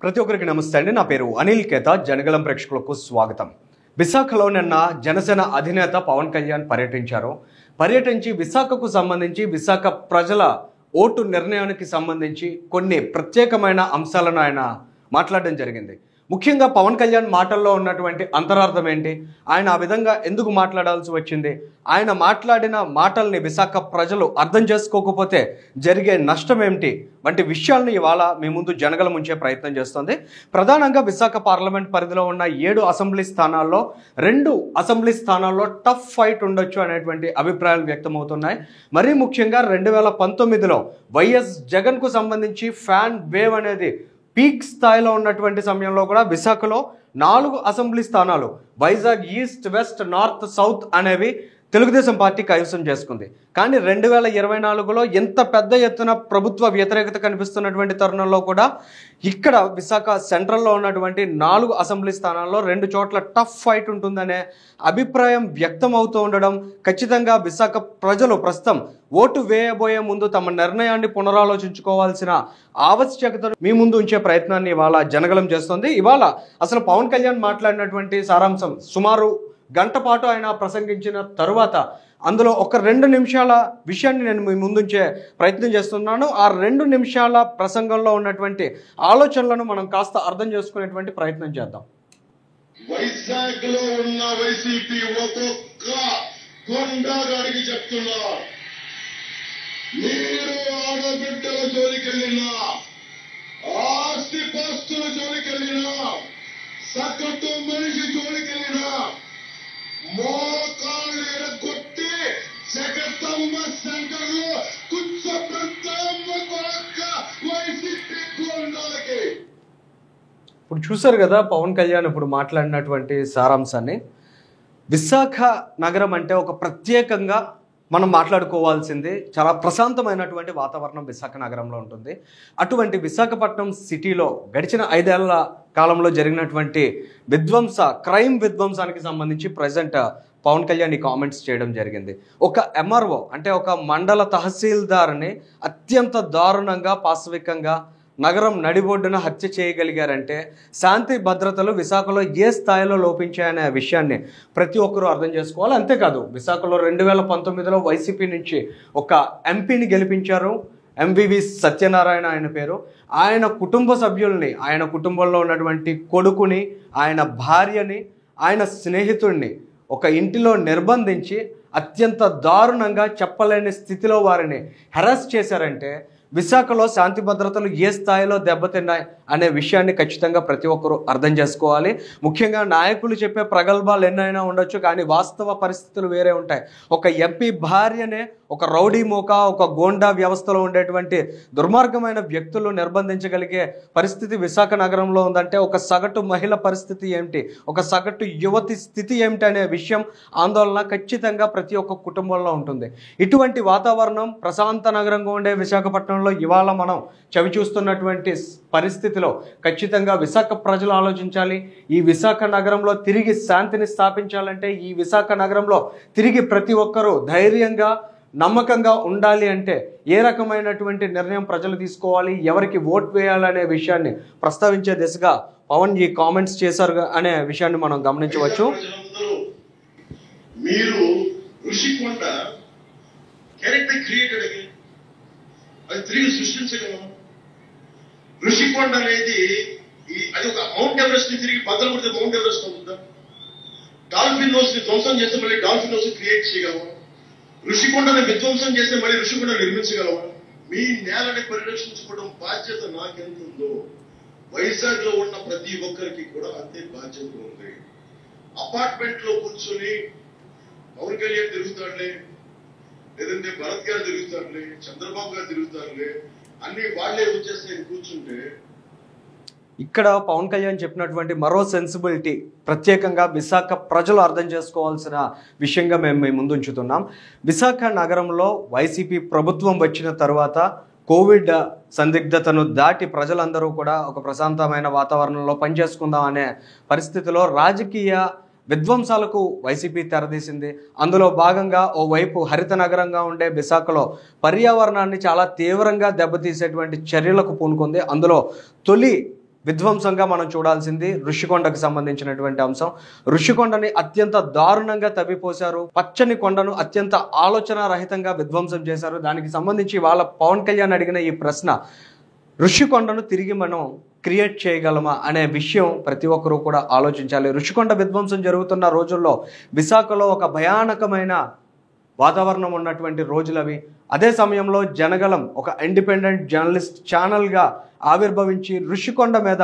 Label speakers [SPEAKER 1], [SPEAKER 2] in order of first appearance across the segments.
[SPEAKER 1] ప్రతి ఒక్కరికి నమస్తే అండి. నా పేరు అనిల్ కేతా. జనగలం ప్రేక్షకులకు స్వాగతం. విశాఖలో నిన్న జనసేన అధినేత పవన్ కళ్యాణ్ పర్యటించి విశాఖకు సంబంధించి విశాఖ ప్రజల ఓటు నిర్ణయానికి సంబంధించి కొన్ని ప్రత్యేకమైన అంశాలను ఆయన మాట్లాడడం జరిగింది. ముఖ్యంగా పవన్ కళ్యాణ్ మాటల్లో ఉన్నటువంటి అంతరార్థం ఏంటి, ఆయన ఆ విధంగా ఎందుకు మాట్లాడాల్సి వచ్చింది, ఆయన మాట్లాడిన మాటల్ని విశాఖ ప్రజలు అర్థం చేసుకోకపోతే జరిగే నష్టం ఏమిటి వంటి విషయాలను ఇవాళ మీ ముందు జనగలం ఉంచే ప్రయత్నం చేస్తుంది. ప్రధానంగా విశాఖ పార్లమెంట్ పరిధిలో ఉన్న 7 అసెంబ్లీ స్థానాల్లో 2 అసెంబ్లీ స్థానాల్లో టఫ్ ఫైట్ ఉండొచ్చు అనేటువంటి అభిప్రాయాలు వ్యక్తమవుతున్నాయి. మరీ ముఖ్యంగా 2019లో వైఎస్ జగన్కు సంబంధించి ఫ్యాన్ వేవ్ అనేది పీక్ స్థాయిలో ఉన్నటువంటి సమయంలో కూడా విశాఖలో 4 అసెంబ్లీ స్థానాలు Vizag east, west, north, south అనేవి తెలుగుదేశం పార్టీ కైవసం చేసుకుంది. కానీ 2024లో ఎంత పెద్ద ఎత్తున ప్రభుత్వ వ్యతిరేకత కనిపిస్తున్నటువంటి తరుణంలో కూడా ఇక్కడ విశాఖ సెంట్రల్లో ఉన్నటువంటి 4 అసెంబ్లీ స్థానాల్లో 2 చోట్ల టఫ్ ఫైట్ ఉంటుందనే అభిప్రాయం వ్యక్తం అవుతూ ఉండడం, ఖచ్చితంగా విశాఖ ప్రజలు ప్రస్తుతం ఓటు వేయబోయే ముందు తమ నిర్ణయాన్ని పునరాలోచించుకోవాల్సిన ఆవశ్యకతను మీ ముందు ఉంచే ప్రయత్నాన్ని ఇవాళ జనగలం చేస్తుంది. ఇవాళ అసలు పవన్ కళ్యాణ్ మాట్లాడినటువంటి సారాంశం సుమారు గంట పాటు ఆయన ప్రసంగించిన తరువాత అందులో ఒక 2 నిమిషాల విషయాన్ని నేను మీ ముందుంచే ప్రయత్నం చేస్తున్నాను. ఆ 2 నిమిషాల ప్రసంగంలో ఉన్నటువంటి ఆలోచనలను మనం కాస్త అర్థం చేసుకునేటువంటి ప్రయత్నం చేద్దాం.
[SPEAKER 2] వైజాగ్ లో ఉన్న వైసీపీ ఒక్కొక్క కొండగాడికి చెప్తున్నా, మీరు ఆడబిడ్డల జోలికెళ్ళినా, ఆస్తి పాస్తుల జోలికెళ్ళినా, సగటు మనిషి జోలికెళ్ళినా మోకాళ్ళు ఎరగొట్టి జగతమ్మ సెంటర్లో కూర్చోబెడతామ్మ కొరక వైసీపీ కొండలకి.
[SPEAKER 1] ఇప్పుడు చూశారు కదా పవన్ కళ్యాణ్ ఇప్పుడు మాట్లాడినటువంటి సారాంశాన్ని. విశాఖ నగరం అంటే ఒక ప్రత్యేకంగా మనం మాట్లాడుకోవాల్సింది, చాలా ప్రశాంతమైనటువంటి వాతావరణం విశాఖ నగరంలో ఉంటుంది. అటువంటి విశాఖపట్నం సిటీలో గడిచిన 5 ఏళ్ల కాలంలో జరిగినటువంటి క్రైమ్ విధ్వంసానికి సంబంధించి ప్రజెంట్ పవన్ కళ్యాణ్ ఈ కామెంట్స్ చేయడం జరిగింది. ఒక ఎంఆర్ఓ అంటే ఒక మండల తహసీల్దార్ని అత్యంత దారుణంగా, పాశవికంగా నగరం నడిబొడ్డున హత్య చేయగలిగారంటే శాంతి భద్రతలు విశాఖలో ఏ స్థాయిలో లోపించాయనే విషయాన్ని ప్రతి ఒక్కరూ అర్థం చేసుకోవాలి. అంతేకాదు విశాఖలో 2019లో వైసీపీ నుంచి ఒక ఎంపీని గెలిపించారు, ఎంవివి సత్యనారాయణ ఆయన పేరు. ఆయన కుటుంబ సభ్యుల్ని, ఆయన కుటుంబంలో ఉన్నటువంటి కొడుకుని, ఆయన భార్యని, ఆయన స్నేహితుడిని ఒక ఇంటిలో నిర్బంధించి అత్యంత దారుణంగా చెప్పలేని స్థితిలో వారిని హెరాస్ చేశారంటే విశాఖలో శాంతి భద్రతలు ఏ స్థాయిలో దెబ్బతిన్నాయి అనే విషయాన్ని ఖచ్చితంగా ప్రతి ఒక్కరూ అర్థం చేసుకోవాలి. ముఖ్యంగా నాయకులు చెప్పే ప్రగల్భాలు ఎన్నైనా ఉండొచ్చు, కానీ వాస్తవ పరిస్థితులు వేరే ఉంటాయి. ఒక ఎంపీ భార్యనే ఒక రౌడీ మోక, ఒక గోండా వ్యవస్థలో ఉండేటువంటి దుర్మార్గమైన వ్యక్తులు నిర్బంధించగలిగే పరిస్థితి విశాఖ నగరంలో ఉందంటే ఒక సగటు మహిళ పరిస్థితి ఏమిటి, ఒక సగటు యువతి స్థితి ఏమిటి అనే విషయం, ఆందోళన ఖచ్చితంగా ప్రతి ఒక్క కుటుంబంలో ఉంటుంది. ఇటువంటి వాతావరణం ప్రశాంత నగరంగా ఉండే విశాఖపట్నంలో ఇవాళ మనం చవి చూస్తున్నటువంటి పరిస్థితిలో ఖచ్చితంగా విశాఖ ప్రజలు ఆలోచించాలి. ఈ విశాఖ నగరంలో తిరిగి శాంతిని స్థాపించాలంటే, ఈ విశాఖ నగరంలో తిరిగి ప్రతి ఒక్కరూ ధైర్యంగా, నమ్మకంగా ఉండాలి అంటే ఏ రకమైనటువంటి నిర్ణయం ప్రజలు తీసుకోవాలి, ఎవరికి ఓట్ వేయాలనే విషయాన్ని ప్రస్తావించే దిశగా పవన్ ఈ కామెంట్స్ చేశారు అనే విషయాన్ని మనం గమనించవచ్చు.
[SPEAKER 2] మీరు ఋషికొండ క్యారెక్టర్ క్రియేటెడ్ అగైన్, అది తిరిగి సృష్టించగలం. ఋషికొండ అనేది అది ఒక మౌంట్ ఎవరెస్ట్ ని తిరిగి బద్దలు కొడితే మౌంట్ ఎవరెస్ట్ అవుతుందా? డాల్ఫిన్ నోస్ ని ధ్వంసం చేస్తే మళ్ళీ డాల్ఫిన్ నోస్ క్రియేట్ చేయగలమా? ఋషికొండని విధ్వంసం చేస్తే మళ్ళీ ఋషికొండ నిర్మించగలమా? మీ నేలని పరిరక్షించుకోవడం బాధ్యత నాకెంతుందో వైజాగ్ లో ఉన్న ప్రతి ఒక్కరికి కూడా అంతే బాధ్యత ఉంది. అపార్ట్మెంట్ లో కూర్చొని పవన్ కళ్యాణ్ తిరుగుతాడులే, లేదంటే భరత్ గారు తిరుగుతారులే, చంద్రబాబు గారు తిరుగుతారులే, అన్ని వాళ్లే వచ్చేస్తే కూర్చుంటే,
[SPEAKER 1] ఇక్కడ పవన్ కళ్యాణ్ చెప్పినటువంటి మరో సెన్సిబిలిటీ ప్రత్యేకంగా విశాఖ ప్రజలు అర్థం చేసుకోవాల్సిన విషయంగా మేము మీ ముందు ఉంచుతున్నాం. విశాఖ నగరంలో వైసీపీ ప్రభుత్వం వచ్చిన తర్వాత కోవిడ్ సందిగ్ధతను దాటి ప్రజలందరూ కూడా ఒక ప్రశాంతమైన వాతావరణంలో పనిచేసుకుందాం అనే పరిస్థితిలో రాజకీయ విధ్వంసాలకు వైసీపీ తెరదీసింది. అందులో భాగంగా ఓవైపు హరిత నగరంగా ఉండే విశాఖలో పర్యావరణాన్ని చాలా తీవ్రంగా దెబ్బతీసేటువంటి చర్యలకు పూనుకుంది. అందులో తొలి విధ్వంసంగా మనం చూడాల్సింది ఋషికొండకు సంబంధించినటువంటి అంశం. ఋషికొండని అత్యంత దారుణంగా తవ్విపోశారు. పచ్చని కొండను అత్యంత ఆలోచన రహితంగా విధ్వంసం చేశారు. దానికి సంబంధించి వాళ్ళ పవన్ కళ్యాణ్ అడిగిన ఈ ప్రశ్న, ఋషికొండను తిరిగి మనం క్రియేట్ చేయగలమా అనే విషయం ప్రతి ఒక్కరూ కూడా ఆలోచించాలి. ఋషికొండ విధ్వంసం జరుగుతున్న రోజుల్లో విశాఖలో ఒక భయానకమైన వాతావరణం ఉన్నటువంటి రోజులు అవి. అదే సమయంలో జనగలం ఒక ఇండిపెండెంట్ జర్నలిస్ట్ ఛానల్గా ఆవిర్భవించి ఋషికొండ మీద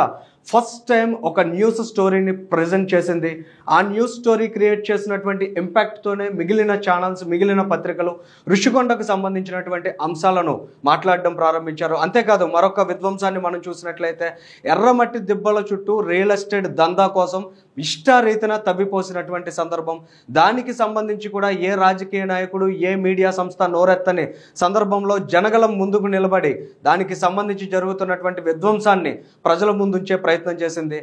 [SPEAKER 1] ఫస్ట్ టైం ఒక న్యూస్ స్టోరీని ప్రజెంట్ చేసింది. ఆ న్యూస్ స్టోరీ క్రియేట్ చేసినటువంటి ఇంపాక్ట్తోనే మిగిలిన ఛానల్స్, మిగిలిన పత్రికలు ఋషికొండకు సంబంధించినటువంటి అంశాలను మాట్లాడడం ప్రారంభించారు. అంతేకాదు మరొక విధ్వంసాన్ని మనం చూసినట్లయితే ఎర్రమట్టి దిబ్బల చుట్టూ రియల్ ఎస్టేట్ దందా కోసం ఇష్టారీతిన తవ్విపోసినటువంటి సందర్భం. దానికి సంబంధించి కూడా ఏ రాజకీయ నాయకుడు, ఏ మీడియా సంస్థ నోరెత్తని సందర్భంలో జనగలం ముందుకు నిలబడి దానికి సంబంధించి జరుగుతున్నటువంటి విధ్వంసాన్ని ప్రజల ముందుంచే ప్రయత్నం చేసింది.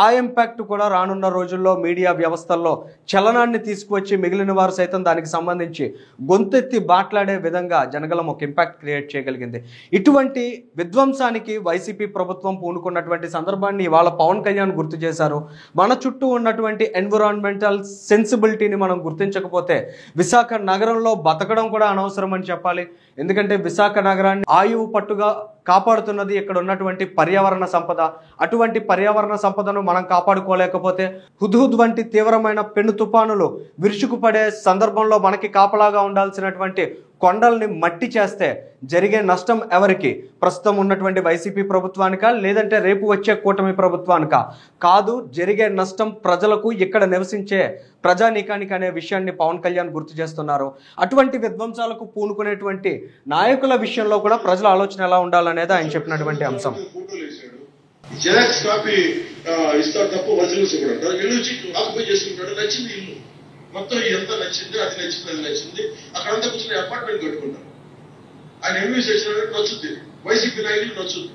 [SPEAKER 1] ఆ ఇంపాక్ట్ కూడా రానున్న రోజుల్లో మీడియా వ్యవస్థల్లో చలనాన్ని తీసుకువచ్చి మిగిలిన వారు సైతం దానికి సంబంధించి గొంతెత్తి మాట్లాడే విధంగా జనగలం ఒక ఇంపాక్ట్ క్రియేట్ చేయగలిగింది. ఇటువంటి విధ్వంసానికి వైసీపీ ప్రభుత్వం పూనుకున్నటువంటి సందర్భాన్ని ఇవాళ పవన్ కళ్యాణ్ గుర్తు చేశారు. మన చుట్టూ ఉన్నటువంటి ఎన్విరాన్మెంటల్ సెన్సిబిలిటీని మనం గుర్తించకపోతే విశాఖ నగరంలో బతకడం కూడా అనవసరం అని చెప్పాలి. ఎందుకంటే విశాఖ నగరాన్ని ఆయువు పట్టుగా కాపాడుతున్నది ఇక్కడ ఉన్నటువంటి పర్యావరణ సంపద. అటువంటి పర్యావరణ సంపదను మనం కాపాడుకోలేకపోతే హుద్హుద్ వంటి తీవ్రమైన పెను తుఫానులు విరుచుకుపడే సందర్భంలో మనకి కాపలాగా ఉండాల్సినటువంటి కొండల్ని మట్టి చేస్తే జరిగే నష్టం ఎవరికి? ప్రస్తుతం ఉన్నటువంటి వైసీపీ ప్రభుత్వానికా, లేదంటే రేపు వచ్చే కూటమి ప్రభుత్వానికా? కాదు, జరిగే నష్టం ప్రజలకు, ఇక్కడ నివసించే ప్రజానీకానికి అనే విషయాన్ని పవన్ కళ్యాణ్ గుర్తు చేస్తున్నారు. అటువంటి విధ్వంసాలకు పూనుకునేటువంటి నాయకుల విషయంలో కూడా ప్రజల ఆలోచన ఎలా ఉండాలనేది ఆయన చెప్పినటువంటి అంశం.
[SPEAKER 2] జెరాక్స్ కాపీ ఇస్తారు తప్ప ఒరిజినల్స్ కూడా ఇల్లు ఆక్యుపై చేసుకుంటాడు. నచ్చింది ఇల్లు మొత్తం ఎంత నచ్చింది, అది నచ్చింది, అది నచ్చింది. అక్కడంతా కూర్చొని అపార్ట్మెంట్ కట్టుకుంటారు. ఆయన ఎంబీఎస్ చేసినట్టు నచ్చుద్ది, వైసీపీ నాయకులు నచ్చుద్ది.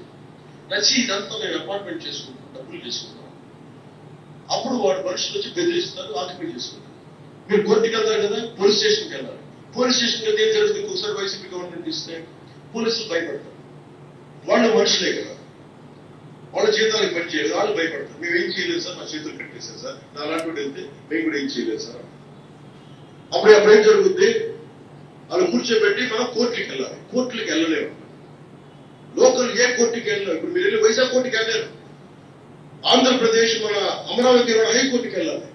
[SPEAKER 2] నచ్చి ఇదంతా నేను అపార్ట్మెంట్ చేసుకుంటాను, డబ్బులు చేసుకుంటాను. అప్పుడు వాడు మనుషులు వచ్చి బెదిరిస్తారు, ఆక్యుపై చేసుకుంటారు. మీరు కోర్టుకి వెళ్తారు కదా, పోలీస్ స్టేషన్కి వెళ్ళాలి. పోలీస్ స్టేషన్కి వెళ్తే ఏం జరుగుతుంది? ఒకసారి వైసీపీ గవర్నమెంట్ ఇస్తే పోలీసులు భయపడతారు. వాళ్ళు మనుషులే కదా, వాళ్ళ జీతాలకు పని చేయలేదు, వాళ్ళు భయపడతారు. మేము ఏం చేయలేదు సార్, నా చేతులు కట్టేశారు సార్, నా అలాంటి వెళ్తే మేము కూడా ఏం చేయలేదు సార్. అప్పుడు ఏం జరుగుద్ది? వాళ్ళు కూర్చోబెట్టి మనం కోర్టుకి వెళ్ళాలి. కోర్టులకు వెళ్ళలేము, లోకల్ ఏ కోర్టుకి వెళ్ళలేము. ఇప్పుడు మీరు వెళ్ళి వైజాగ్ కోర్టుకి వెళ్ళారు, ఆంధ్రప్రదేశ్ మన అమరావతి హైకోర్టుకి వెళ్ళాలి.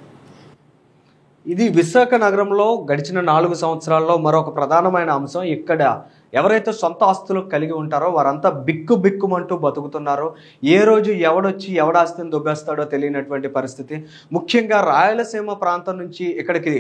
[SPEAKER 1] ఇది విశాఖ నగరంలో గడిచిన 4 సంవత్సరాల్లో మరొక ప్రధానమైన అంశం. ఇక్కడ ఎవరైతే సొంత ఆస్తులు కలిగి ఉంటారో వారంతా బిక్కుమంటూ బతుకుతున్నారో, ఏ రోజు ఎవడొచ్చి ఎవడాస్తిని దుబ్బేస్తాడో తెలియనటువంటి పరిస్థితి. ముఖ్యంగా రాయలసీమ ప్రాంతం నుంచి ఇక్కడికి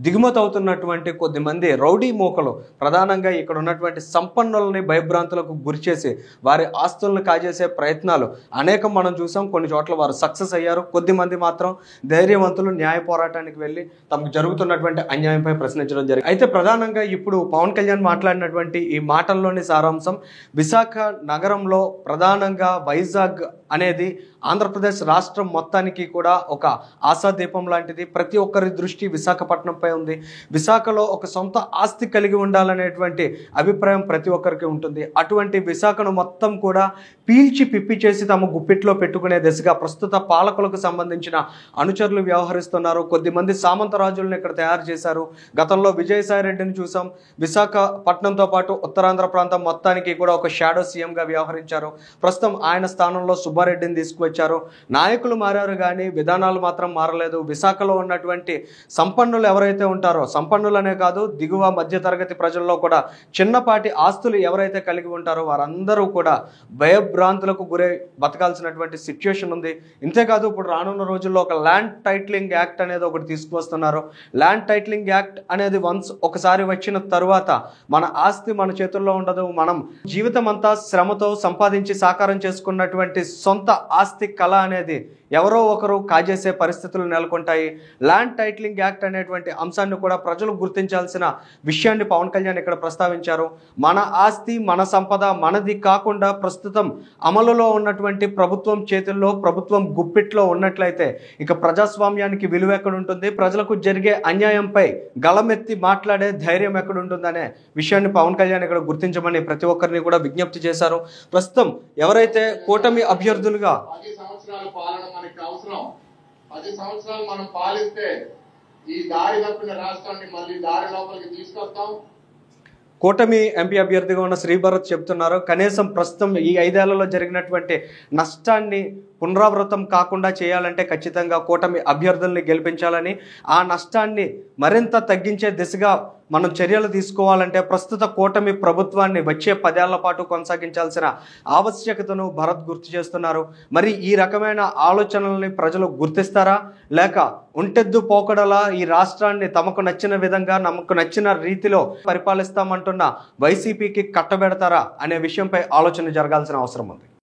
[SPEAKER 1] దిగుమతి అవుతున్నటువంటి కొద్దిమంది రౌడీ మూకలు ప్రధానంగా ఇక్కడ ఉన్నటువంటి సంపన్నులని భయభ్రాంతులకు గురిచేసి వారి ఆస్తులను కాజేసే ప్రయత్నాలు అనేకం మనం చూసాం. కొన్ని చోట్ల వారు సక్సెస్ అయ్యారు. కొద్దిమంది మాత్రం ధైర్యవంతులు న్యాయ పోరాటానికి వెళ్ళి తమకు జరుగుతున్నటువంటి అన్యాయంపై ప్రశ్నించడం జరిగింది. అయితే ప్రధానంగా ఇప్పుడు పవన్ కళ్యాణ్ మాట్లాడినటువంటి ఈ మాటల్లోని సారాంశం, విశాఖ నగరంలో ప్రధానంగా వైజాగ్ అనేది ఆంధ్రప్రదేశ్ రాష్ట్రం మొత్తానికి కూడా ఒక ఆశాదీపం లాంటిది. ప్రతి ఒక్కరి దృష్టి విశాఖపట్నంపై ఉంది. విశాఖలో ఒక సొంత ఆస్తి కలిగి ఉండాలనేటువంటి అభిప్రాయం ప్రతి ఒక్కరికి ఉంటుంది. అటువంటి విశాఖను మొత్తం కూడా పీల్చి పిప్పి చేసి తమ గుప్పిట్లో పెట్టుకునే దిశగా ప్రస్తుత పాలకులకు సంబంధించిన అనుచరులు వ్యవహరిస్తున్నారు. కొద్దిమంది సామంతరాజులను ఇక్కడ తయారు చేశారు. గతంలో విజయసాయి రెడ్డిని చూసాం. విశాఖపట్నంతో పాటు ఉత్తరాంధ్ర ప్రాంతం మొత్తానికి కూడా ఒక షాడో సీఎంగా వ్యవహరించారు. ప్రస్తుతం ఆయన స్థానంలో సుబ్బారెడ్డిని తీసుకువచ్చారు. నాయకులు మారారు కానీ విధానాలు మాత్రం మారలేదు. విశాఖలో ఉన్నటువంటి సంపన్నులు ఎవరైతే ఉంటారో, సంపన్నులనే కాదు దిగువ మధ్యతరగతి ప్రజల్లో కూడా చిన్నపాటి ఆస్తులు ఎవరైతే కలిగి ఉంటారో వారందరూ కూడా భయభ్రాంతులకు గురై బతకాల్సినటువంటి సిచ్యుయేషన్ ఉంది. ఇంతేకాదు ఇప్పుడు రానున్న రోజుల్లో ఒక ల్యాండ్ టైటిలింగ్ యాక్ట్ అనేది ఒకటి తీసుకువస్తున్నారు. ల్యాండ్ టైటిలింగ్ యాక్ట్ అనేది ఒకసారి వచ్చిన తరువాత మన ఆస్తి మన చేతుల్లో ఉండదు. మనం జీవితం అంతా శ్రమతో సంపాదించి సాకారం చేసుకున్నటువంటి సొంత ఆస్తి కళ అనేది ఎవరో ఒకరు కాజేసే పరిస్థితులు నెలకొంటాయి. ల్యాండ్ టైటిలింగ్ యాక్ట్ అనేటువంటి అంశాన్ని కూడా ప్రజలు గుర్తించాల్సిన విషయాన్ని పవన్ కళ్యాణ్ ఇక్కడ ప్రస్తావించారు. మన ఆస్తి మన సంపద మనది కాకుండా ప్రస్తుతం అమలులో ఉన్నటువంటి ప్రభుత్వం చేతుల్లో, ప్రభుత్వం గుప్పిట్లో ఉన్నట్లయితే ఇక ప్రజాస్వామ్యానికి విలువ ఎక్కడుంటుంది? ప్రజలకు జరిగే అన్యాయంపై గళమెత్తి మాట్లాడే ధైర్యం ఎక్కడుంటుందనే విషయాన్ని పవన్ కళ్యాణ్ ఇక్కడ గుర్తించమని ప్రతి ఒక్కరిని కూడా విజ్ఞప్తి చేశారు. ప్రస్తుతం ఎవరైతే కూటమి అభ్యర్థులుగా
[SPEAKER 3] సంవత్సరాల పాలన మనకి అవసరం. 10 సంవత్సరాలు మనం పాలిస్తే ఈ దారి తప్పిన రాష్ట్రాన్ని మళ్ళీ దారి లోపలికి తీసుకొస్తాం.
[SPEAKER 1] కూటమి ఎంపీ అభ్యర్థిగా ఉన్న శ్రీభరత్ చెప్తున్నారు, కనీసం ప్రస్తుతం ఈ 5 ఏళ్లలో జరిగినటువంటి నష్టాన్ని పునరావృతం కాకుండా చేయాలంటే ఖచ్చితంగా కూటమి అభ్యర్థుల్ని గెలిపించాలని, ఆ నష్టాన్ని మరింత తగ్గించే దిశగా మనం చర్యలు తీసుకోవాలంటే ప్రస్తుత కూటమి ప్రభుత్వాన్ని వచ్చే 10 ఏళ్ల పాటు కొనసాగించాల్సిన ఆవశ్యకతను భరత్ గుర్తు చేస్తున్నారు. మరి ఈ రకమైన ఆలోచనల్ని ప్రజలు గుర్తిస్తారా, లేక ఒంటెద్దు పోకడలా ఈ రాష్ట్రాన్ని తమకు నచ్చిన విధంగా నమకు నచ్చిన రీతిలో పరిపాలిస్తామంటున్న వైసీపీకి కట్టబెడతారా అనే విషయంపై ఆలోచన జరగాల్సిన అవసరం ఉంది.